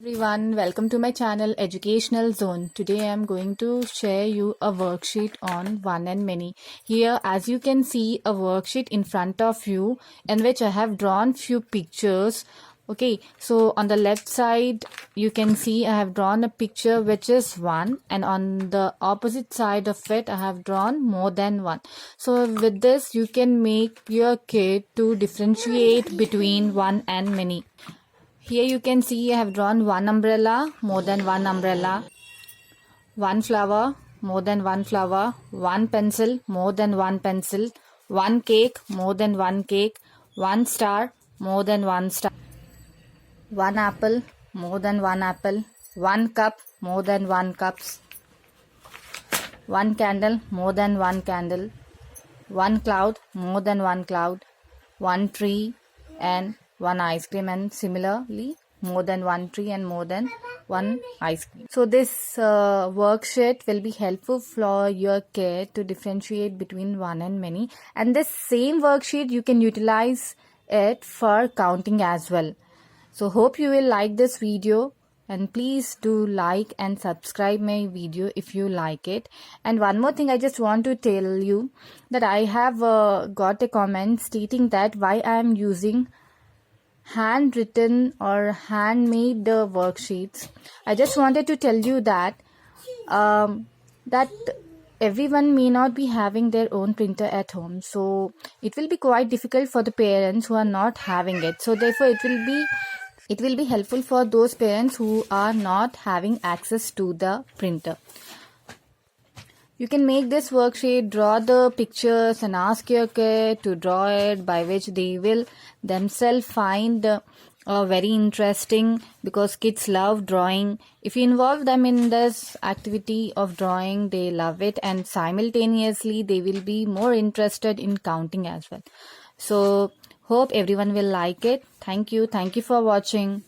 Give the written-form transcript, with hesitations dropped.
Everyone, welcome to my channel Educational Zone. Today I am going to share you a worksheet on one and many. Here, as you can see, a worksheet in front of you in which I have drawn few pictures. Okay, so on the left side you can see I have drawn a picture which is one, and on the opposite side of it I have drawn more than one. So with this you can make your kid to differentiate between one and many. Here you can see I have drawn one umbrella, more than one umbrella, one flower, more than one flower, one pencil, more than one pencil, one cake, more than one cake, one star, more than one star, one apple, more than one apple, one cup, more than one cups, one candle, more than one candle, one cloud, more than one cloud, one tree and one ice cream, and similarly more than one tree and more than one ice cream. So this worksheet will be helpful for your kid to differentiate between one and many, and this same worksheet you can utilize it for counting as well. So hope you will like this video, and please do like and subscribe my video if you like it. And one more thing I just want to tell you, that I have got a comment stating that why I am using handwritten or handmade worksheets. I just wanted to tell you that that everyone may not be having their own printer at home, so it will be quite difficult for the parents who are not having it. So therefore it will be helpful for those parents who are not having access to the printer. You can make this worksheet, draw the pictures and ask your kid to draw it, by which they will themselves find very interesting, because kids love drawing. If you involve them in this activity of drawing, they love it, and simultaneously they will be more interested in counting as well. So hope everyone will like it. Thank you for watching.